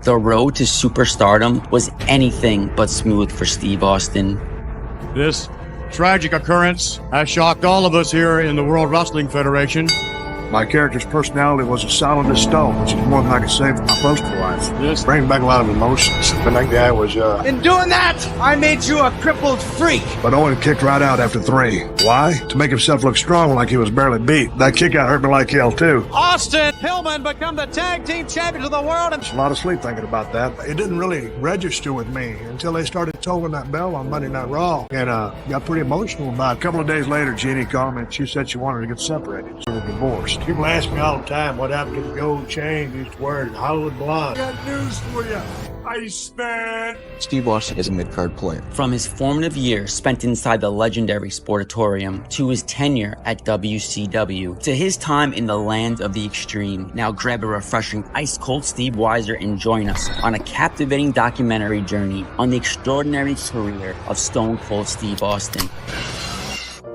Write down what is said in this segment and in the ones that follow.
The road to superstardom was anything but smooth for Steve Austin. This tragic occurrence has shocked all of us here in the World Wrestling Federation. My character's personality was as solid as stone, which is more than I could say for my personal life. This Brings back a lot of emotions. But that guy was, In doing that, I made you a crippled freak. But Owen kicked right out after 3. Why? To make himself look strong like he was barely beat. That kick out hurt me like hell, too. Austin Hillman become the tag team champions of the world. It's a lot of sleep thinking about that. It didn't really register with me until they started tolling that bell on Monday Night Raw. And got pretty emotional about it. A couple of days later, Jeannie called me and she said she wanted to get separated. So we're divorced. People ask me all the time what happened to the gold chain you used to wear in Hollywood Blonde. I got news for you. Iceberg. Steve Austin is a mid-card player. From his formative years spent inside the legendary Sportatorium, to his tenure at WCW, to his time in the land of the extreme. Now grab a refreshing ice-cold Steve Weiser and join us on a captivating documentary journey on the extraordinary career of Stone Cold Steve Austin.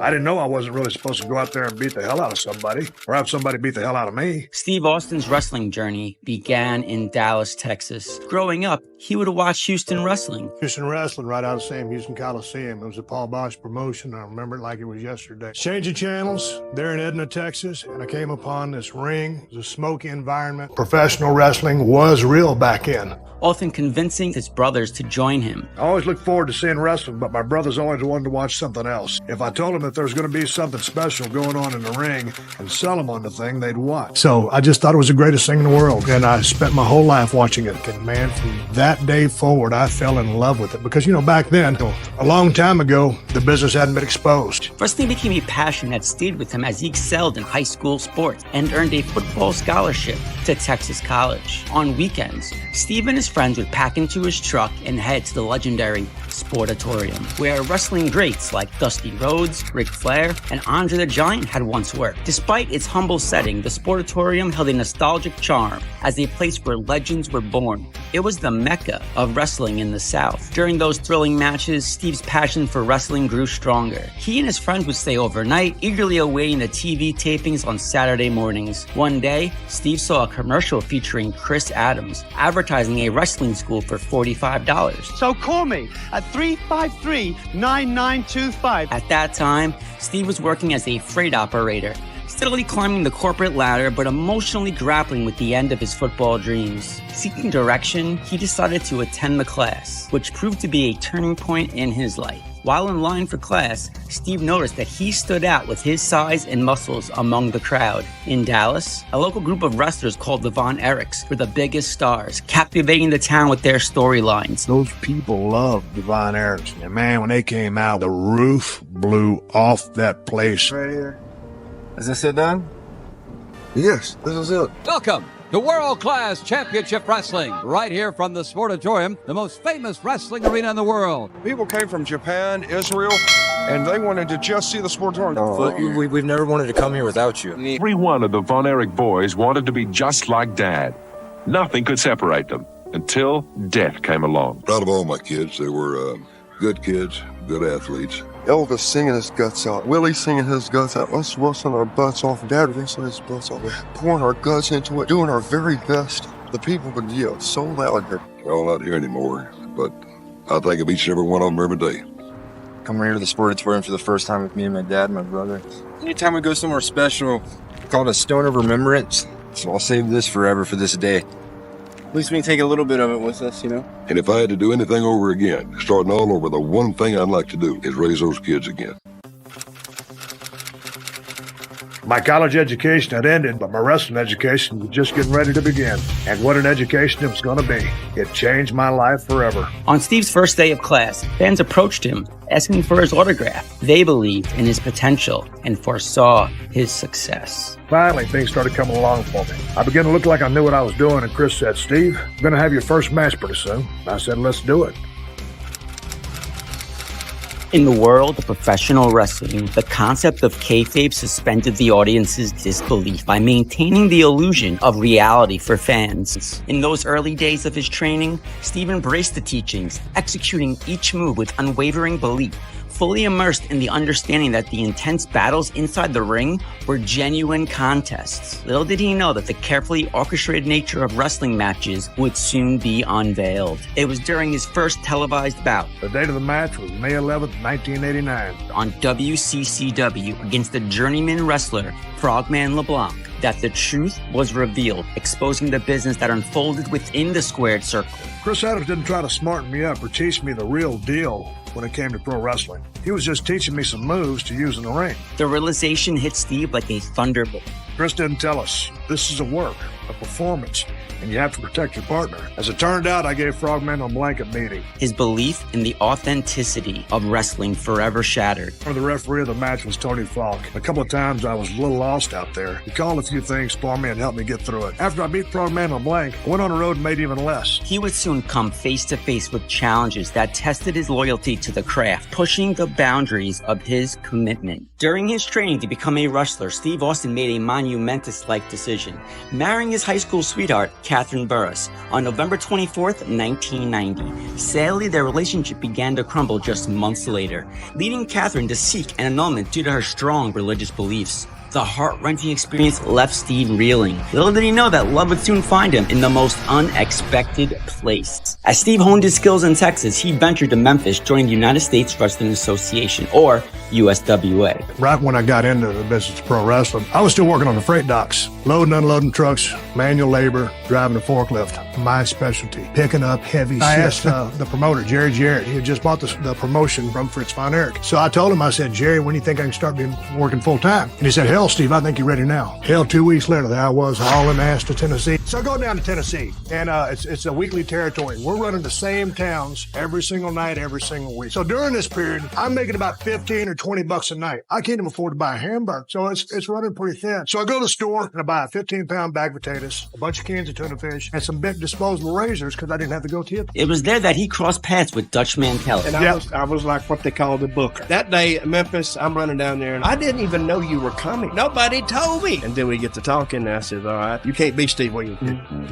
I didn't know I wasn't really supposed to go out there and beat the hell out of somebody, or have somebody beat the hell out of me. Steve Austin's wrestling journey began in Dallas, Texas. Growing up, he would watch Houston wrestling. Houston wrestling right out of the same Houston Coliseum. It was a Paul Bosch promotion. I remember it like it was yesterday. Changing channels there in Edna, Texas, and I came upon this ring. It was a smoky environment. Professional wrestling was real back in. Often convincing his brothers to join him. I always looked forward to seeing wrestling, but my brothers always wanted to watch something else. If I told them that there was going to be something special going on in the ring and sell them on the thing, they'd watch. So I just thought it was the greatest thing in the world, and I spent my whole life watching it. And man, from that day forward, I fell in love with it. Because, back then, a long time ago, the business hadn't been exposed. Wrestling became a passion that stayed with him as he excelled in high school sports and earned a football scholarship to Texas College. On weekends, Steve and his friends would pack into his truck and head to the legendary Sportatorium, where wrestling greats like Dusty Rhodes, Ric Flair, and Andre the Giant had once worked. Despite its humble setting, the Sportatorium held a nostalgic charm as a place where legends were born. It was the mecca of wrestling in the South. During those thrilling matches, Steve's passion for wrestling grew stronger. He and his friends would stay overnight, eagerly awaiting the TV tapings on Saturday mornings. One day, Steve saw a commercial featuring Chris Adams advertising a wrestling school for $45. So call me at 353-9925. At that time, Steve was working as a freight operator, steadily climbing the corporate ladder, but emotionally grappling with the end of his football dreams. Seeking direction, he decided to attend the class, which proved to be a turning point in his life. While in line for class, Steve noticed that he stood out with his size and muscles among the crowd. In Dallas, a local group of wrestlers called the Von Erichs were the biggest stars, captivating the town with their storylines. Those people loved the Von Erichs. And man, when they came out, the roof blew off that place. Right here. Is this it, Don? Yes, this is it. Welcome to world-class championship wrestling, right here from the Sportatorium, the most famous wrestling arena in the world. People came from Japan, Israel, and they wanted to just see the Sportatorium. We've never wanted to come here without you. Every one of the Von Erich boys wanted to be just like Dad. Nothing could separate them until death came along. Proud of all my kids. They were good kids, good athletes. Elvis singing his guts out. Willie singing his guts out. Us wrestling our butts off. Dad wrestling his butts off. Pouring our guts into it. Doing our very best. The people would yell so loud here. They're all not here anymore, but I think of each and every one of them every day. Come here to the Sportatorium for the first time with me and my dad and my brother. Anytime we go somewhere special, called a Stone of Remembrance. So I'll save this forever for this day. At least we can take a little bit of it with us, And if I had to do anything over again, starting all over, the one thing I'd like to do is raise those kids again. My college education had ended, but my wrestling education was just getting ready to begin. And what an education it was going to be. It changed my life forever. On Steve's first day of class, fans approached him, asking for his autograph. They believed in his potential and foresaw his success. Finally, things started coming along for me. I began to look like I knew what I was doing, and Chris said, "Steve, I'm going to have your first match pretty soon." I said, "Let's do it." In the world of professional wrestling, the concept of kayfabe suspended the audience's disbelief by maintaining the illusion of reality for fans. In those early days of his training, Steve embraced the teachings, executing each move with unwavering belief, fully immersed in the understanding that the intense battles inside the ring were genuine contests. Little did he know that the carefully orchestrated nature of wrestling matches would soon be unveiled. It was during his first televised bout. The date of the match was May 11th, 1989. On WCCW against the journeyman wrestler Frogman LeBlanc that the truth was revealed, exposing the business that unfolded within the squared circle. Chris Adams didn't try to smarten me up or teach me the real deal when it came to pro wrestling. He was just teaching me some moves to use in the ring. The realization hit Steve like a thunderbolt. Chris didn't tell us, this is a work, a performance, and you have to protect your partner. As it turned out, I gave Frogman a blanket meeting. His belief in the authenticity of wrestling forever shattered. The referee of the match was Tony Falk. A couple of times I was a little lost out there. He called a few things for me and helped me get through it. After I beat Frogman LeBlanc, I went on the road and made even less. He would soon come face to face with challenges that tested his loyalty to the craft, pushing the boundaries of his commitment. During his training to become a wrestler, Steve Austin made a monumentous-like decision, marrying his high school sweetheart, Catherine Burris, on November 24th, 1990. Sadly, their relationship began to crumble just months later, leading Catherine to seek an annulment due to her strong religious beliefs. The heart-wrenching experience left Steve reeling. Little did he know that love would soon find him in the most unexpected place. As Steve honed his skills in Texas, he ventured to Memphis, joining the United States Wrestling Association, or USWA. Right when I got into the business of pro wrestling, I was still working on the freight docks, loading and unloading trucks, manual labor, driving a forklift. My specialty, picking up heavy shit. I asked the promoter, Jerry Jarrett. He had just bought the promotion from Fritz von Erich. So I told him, I said, Jerry, when do you think I can start working full time? And he said, hell, Steve, I think you're ready now. Hell, 2 weeks later, there I was hauling ass to Tennessee. So I go down to Tennessee, and it's a weekly territory. We're running the same towns every single night, every single week. So during this period, I'm making about 15 or 20 bucks a night. I can't even afford to buy a hamburger, so it's running pretty thin. So I go to the store and I buy a 15-pound bag of potatoes, a bunch of cans of tuna fish, and some big disposable razors because I didn't have to go tip. It was there that he crossed paths with Dutch Mantell. And I was like what they call the booker. That day at Memphis, I'm running down there, and I didn't even know you were coming. Nobody told me. And then we get to talking, and I said, all right, you can't be Steve Williams.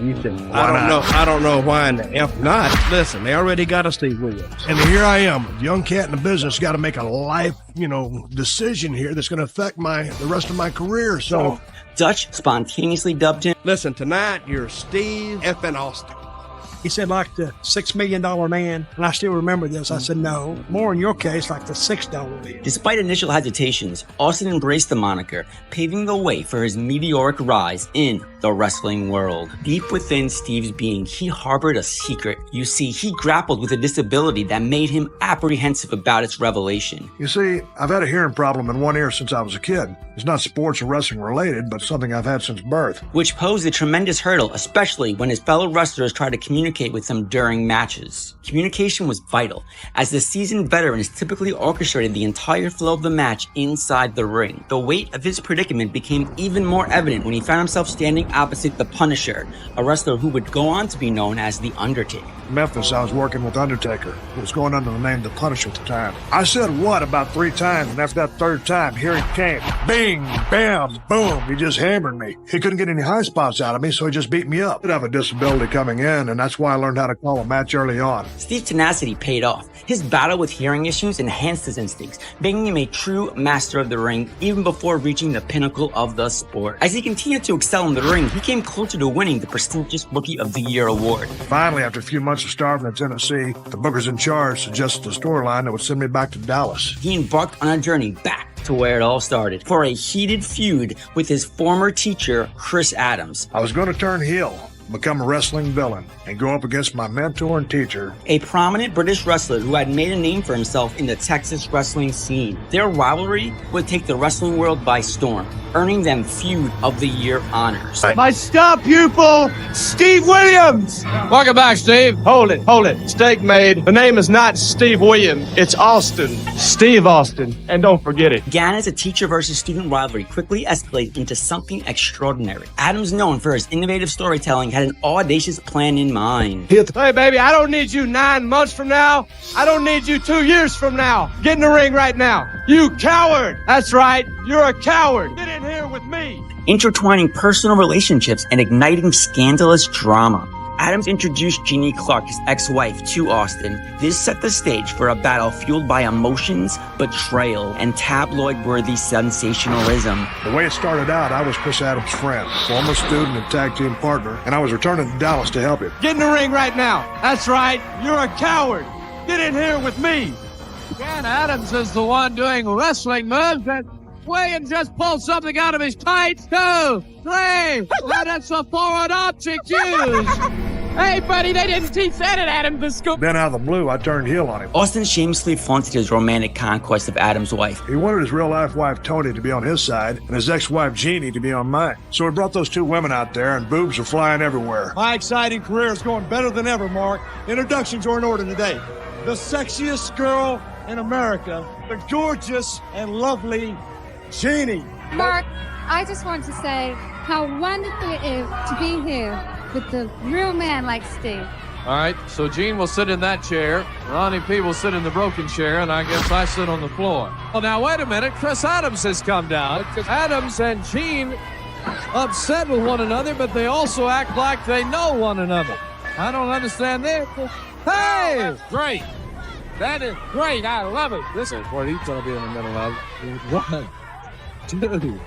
You said, I don't know why in the F not. Listen, they already got a Steve Williams. And here I am, a young cat in the business, got to make a life, decision here that's going to affect the rest of my career. So Dutch spontaneously dubbed him, listen, tonight you're Steve effing Austin. He said, like the $6 million man. And I still remember this. I said, no, more in your case, like the $6 man. Despite initial hesitations, Austin embraced the moniker, paving the way for his meteoric rise in the wrestling world. Deep within Steve's being, he harbored a secret. You see, he grappled with a disability that made him apprehensive about its revelation. You see, I've had a hearing problem in one ear since I was a kid. It's not sports or wrestling related, but something I've had since birth. Which posed a tremendous hurdle, especially when his fellow wrestlers tried to communicate with him during matches. Communication was vital, as the seasoned veterans typically orchestrated the entire flow of the match inside the ring. The weight of his predicament became even more evident when he found himself standing opposite the Punisher, a wrestler who would go on to be known as the Undertaker. In Memphis, I was working with Undertaker, who was going under the name The Punisher at the time. I said what about 3 times, and after that third time, here he came. Bing, bam, boom. He just hammered me. He couldn't get any high spots out of me, so he just beat me up. I did have a disability coming in, and that's why I learned how to call a match early on. Steve's tenacity paid off. His battle with hearing issues enhanced his instincts, making him a true master of the ring even before reaching the pinnacle of the sport. As he continued to excel in the ring, he came closer to winning the prestigious Rookie of the Year award. Finally, after a few months of starving in Tennessee, the bookers in charge suggested a storyline that would send me back to Dallas. He embarked on a journey back to where it all started, for a heated feud with his former teacher, Chris Adams. I was going to turn heel, become a wrestling villain, and go up against my mentor and teacher, a prominent British wrestler who had made a name for himself in the Texas wrestling scene. Their rivalry would take the wrestling world by storm, earning them Feud of the Year honors. My star pupil, Steve Williams. Welcome back, Steve. Hold it. Mistake made. The name is not Steve Williams. It's Austin. Steve Austin. And don't forget it. Began as a teacher versus student rivalry, quickly escalated into something extraordinary. Adams, known for his innovative storytelling, had an audacious plan in mind. Hey, baby, I don't need you 9 months from now. I don't need you 2 years from now. Get in the ring right now. You coward. That's right. You're a coward. Get in here with me. Intertwining personal relationships and igniting scandalous drama. Adams introduced Jeannie Clark, his ex-wife, to Austin. This set the stage for a battle fueled by emotions, betrayal, and tabloid-worthy sensationalism. The way it started out, I was Chris Adams' friend, former student and tag team partner, and I was returning to Dallas to help him. Get in the ring right now. That's right. You're a coward. Get in here with me. Again, Adams is the one doing wrestling moves, and Williams just pulled something out of his tights. 2, 3. That's a forward object used. Hey, buddy, they didn't teach that at Adams to school. Then out of the blue, I turned heel on him. Austin shamelessly flaunted his romantic conquest of Adams' wife. He wanted his real-life wife, Tony, to be on his side, and his ex-wife, Jeannie, to be on mine. So he brought those two women out there, and boobs are flying everywhere. My exciting career is going better than ever, Mark. Introductions are in order today. The sexiest girl in America, the gorgeous and lovely Jeannie. Mark, I just want to say how wonderful it is to be here with the real man like Steve. All right, so Gene will sit in that chair, Ronnie P will sit in the broken chair, and I guess I sit on the floor. Well, now, wait a minute. Chris Adams has come down. Adams and Gene upset with one another, but they also act like they know one another. I don't understand this. Hey! Oh, that's great. That is great. I love it. This is what he's going to be in the middle of. 1, 2,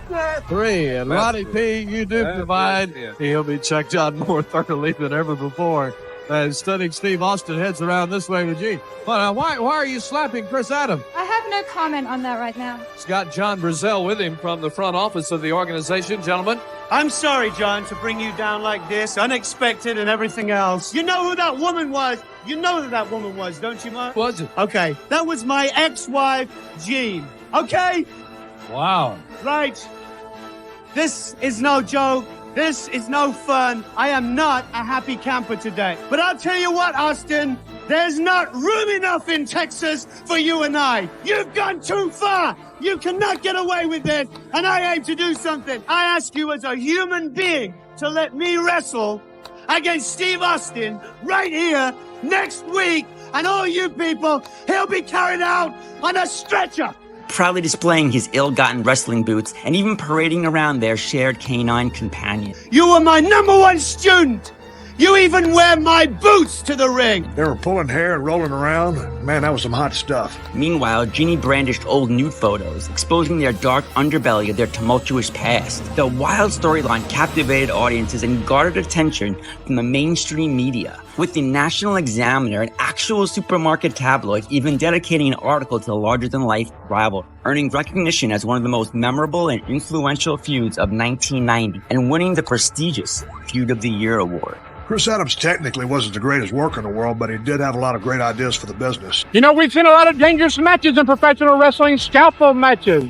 3. And Ronnie P, you do provide. He'll be checked out more thoroughly than ever before. As studying Steve Austin heads around this way with Gene. But why are you slapping Chris Adams? I have no comment on that right now. He's got John Brazell with him from the front office of the organization. Gentlemen. I'm sorry, John, to bring you down like this, unexpected and everything else. You know who that woman was? You know who that woman was, don't you, Mark? Was it? Okay, that was my ex-wife, Jean. Okay? Wow. Right. This is no joke. This is no fun. I am not a happy camper today. But I'll tell you what, Austin, there's not room enough in Texas for you and I. You've gone too far. You cannot get away with this, and I aim to do something. I ask you as a human being to let me wrestle against Steve Austin right here next week, and all you people, he'll be carried out on a stretcher. Proudly displaying his ill-gotten wrestling boots and even parading around their shared canine companion. You were my #1 student. You even wear my boots to the ring. They were pulling hair and rolling around. Man, that was some hot stuff. Meanwhile, Jeannie brandished old nude photos, exposing their dark underbelly of their tumultuous past. The wild storyline captivated audiences and garnered attention from the mainstream media, with the National Examiner, an actual supermarket tabloid, even dedicating an article to the larger-than-life rival, earning recognition as one of the most memorable and influential feuds of 1990, and winning the prestigious Feud of the Year award. Chris Adams technically wasn't the greatest worker in the world, but he did have a lot of great ideas for the business. You know, we've seen a lot of dangerous matches in professional wrestling, scalpel matches,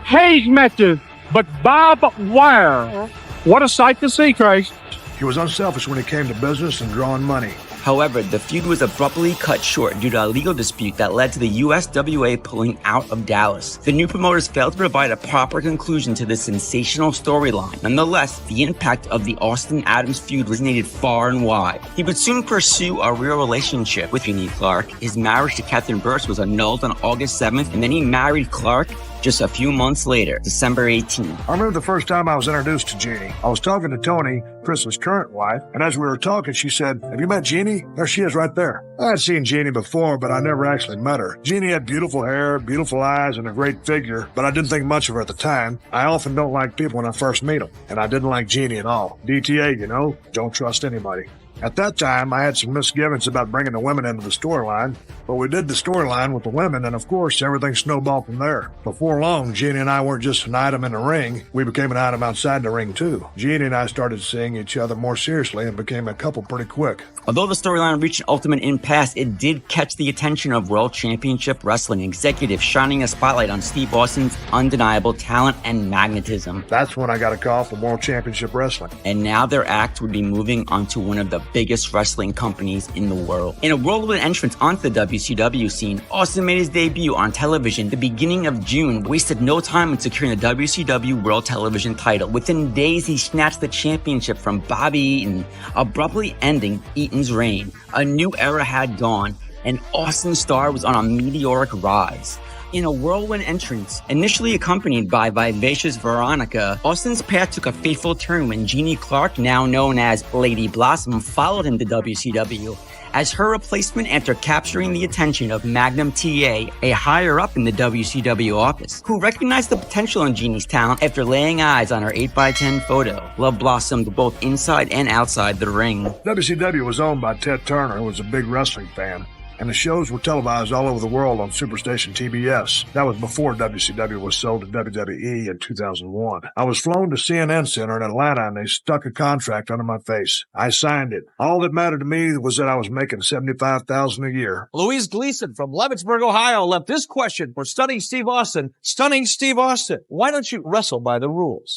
cage matches, but Barbwire, what a sight to see, Christ. He was unselfish when it came to business and drawing money. However, the feud was abruptly cut short due to a legal dispute that led to the USWA pulling out of Dallas. The new promoters failed to provide a proper conclusion to this sensational storyline. Nonetheless, the impact of the Austin-Adams feud resonated far and wide. He would soon pursue a real relationship with Jeannie Clark. His marriage to Catherine Burst was annulled on August 7th, and then he married Clark just a few months later, December 18th. I remember the first time I was introduced to Jeannie. I was talking to Tony, Chris's current wife, and as we were talking, she said, "Have you met Jeannie?" There she is right there. I had seen Jeannie before, but I never actually met her. Jeannie had beautiful hair, beautiful eyes, and a great figure, but I didn't think much of her at the time. I often don't like people when I first meet them, and I didn't like Jeannie at all. DTA, you know, don't trust anybody. At that time, I had some misgivings about bringing the women into the storyline, but we did the storyline with the women, and of course, everything snowballed from there. Before long, Jeannie and I weren't just an item in the ring, we became an item outside the ring too. Jeannie and I started seeing each other more seriously and became a couple pretty quick. Although the storyline reached an ultimate impasse, it did catch the attention of World Championship Wrestling executives, shining a spotlight on Steve Austin's undeniable talent and magnetism. That's when I got a call from World Championship Wrestling. And now their act would be moving onto one of the biggest wrestling companies in the world. In a whirlwind entrance onto the WCW scene, Austin made his debut on television the beginning of June, wasted no time in securing the WCW World Television title. Within days, he snatched the championship from Bobby Eaton, abruptly ending Eaton's reign. A new era had gone, and Austin's star was on a meteoric rise. In a whirlwind entrance, initially accompanied by vivacious Veronica, Austin's path took a fateful turn when Jeannie Clark, now known as Lady Blossom, followed him to WCW as her replacement after capturing the attention of Magnum TA, a higher-up in the WCW office, who recognized the potential in Jeannie's talent after laying eyes on her 8x10 photo. Love blossomed both inside and outside the ring. WCW was owned by Ted Turner, who was a big wrestling fan, and the shows were televised all over the world on Superstation TBS. That was before WCW was sold to WWE in 2001. I was flown to CNN Center in Atlanta, and they stuck a contract under my face. I signed it. All that mattered to me was that I was making $75,000 a year. Louise Gleason from Leavittsburg, Ohio, left this question for Stunning Steve Austin. Stunning Steve Austin, why don't you wrestle by the rules?